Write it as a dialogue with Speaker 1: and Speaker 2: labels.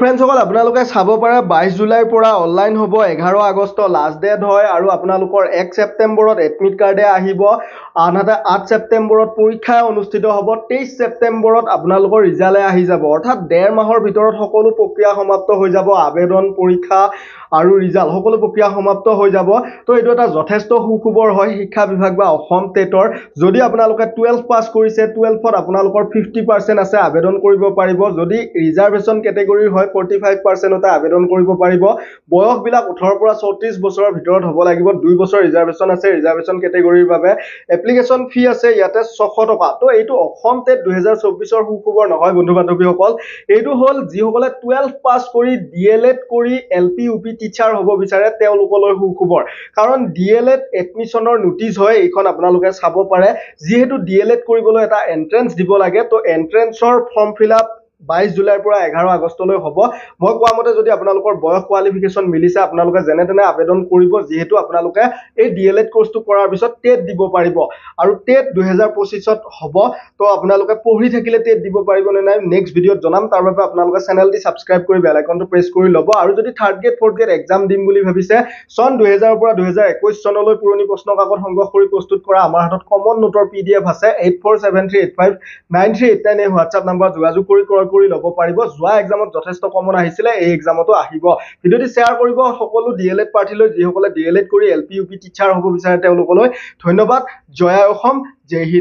Speaker 1: ফ্ৰেণ্ডসকল আপোনালোকে চাব পাৰে 22 জুলাইৰ পৰা অনলাইন হ'ব 11 আগষ্ট লাষ্ট ডেট হয় আৰু আপোনালোকৰ 1 ছেপ্টেম্বৰত এডমিট কাৰ্ডে আহিব আনহাতে 8 ছেপ্টেম্বৰত পৰীক্ষা অনুষ্ঠিত হ'ব 23 ছেপ্টেম্বৰত আপোনালোকৰ ৰিজাল্ট আহি যাব অৰ্থাৎ 1.5 মাহৰ ভিতৰত সকলো প্ৰক্ৰিয়া সমাপ্ত হৈ যাব আবেদন পৰীক্ষা আৰু ৰিজাল্ট সকলো প্ৰক্ৰিয়া সমাপ্ত হৈ যাব তো এইটো এটা যথেষ্ট সুখবৰ হয় শিক্ষা বিভাগ বা অসম টেটৰ যদি আপোনালোকে 12 পাস কৰিছে 12ত আপোনালোকৰ 50% আছে আবেদন কৰিব পাৰিব যদি ৰিজাৰ্ভেশন কেটেগৰী হয় 45% আবেদন কৰিব পাৰিব বয়স বিলাক 18 পৰা 34 বছৰৰ ভিতৰত হ'ব লাগিব 2 বছৰ ৰিজাৰ্ভেশন আছে ৰিজাৰ্ভেশন কেটেগৰীৰ বাবে এপ্লিকেশন ফি আছে ইয়াতে 600 টকা তো এইটো অসম টেট 2024 ৰ সুখবৰ নহয় বন্ধু বান্ধৱীসকল এইটো হল যিসকলে 12 পাস কৰি ডিএলএড কৰি এলপি ইউপি টিচাৰ হ'ব বিচাৰে তেওঁলোকলৈ সুখবৰ কাৰণ ডিএলএড এডমিশনৰ নোটিস হয় এইখন আপোনালোকে চাব পাৰে যেহেতু ডিএলএড কৰিবলৈ এটা এন্ট্ৰেন্স দিব লাগে তো এন্ট্ৰেন্সৰ ফৰ্ম ফিলআপ 22 জুলাইৰ পৰা 11 আগষ্টলৈ হ'ব মই কোৱা মতে যদি আপোনালোকৰ বয়স কোৱালিফিকেশন মিলিছে আপোনালোকে যেনে তেনে আবেদন কৰিব যেহেতু আপোনালোকে এই ডিএলএড কোৰ্সটো কৰাৰ পিছত টেট দিব পাৰিব আৰু টেট 2025 ত হ'ব তো আপোনালোকে পঢ়ি থাকিলে টেট দিব পাৰিব নে নাই নেক্সট ভিডিঅত জনাম তাৰ বাবে আপোনালোকে চেনেলটি সাবস্ক্ৰাইব কৰি বেল আইকনটো প্ৰেছ কৰি ল'ব আৰু যদি third grade fourth grade exam দিম বুলি ভাবিছে সন 2000 ৰ পৰা 2021 চনলৈ পুৰণি প্ৰশ্ন কাকত সংগ্ৰহ কৰি প্ৰস্তুত কৰা আমাৰ হাতত কমন নোটৰ পিডিএফ আছে 8473859389 এই WhatsApp নম্বৰ যোগাযোগ কৰি ল'ব পাৰিব যোৱা এক্সামত যথেষ্ট কমন আহিছিলে এই এক্সামতো আহিব ভিডিঅটি শেয়াৰ কৰিব সকলো ডিএলএড পাৰ্টিলৈ যিসকলে ডিএলএড কৰি এলপি ইউপি টিচাৰ হ'ব বিচাৰে তেওঁলোকলৈ ধন্যবাদ জয় অসম জয় হিন্দ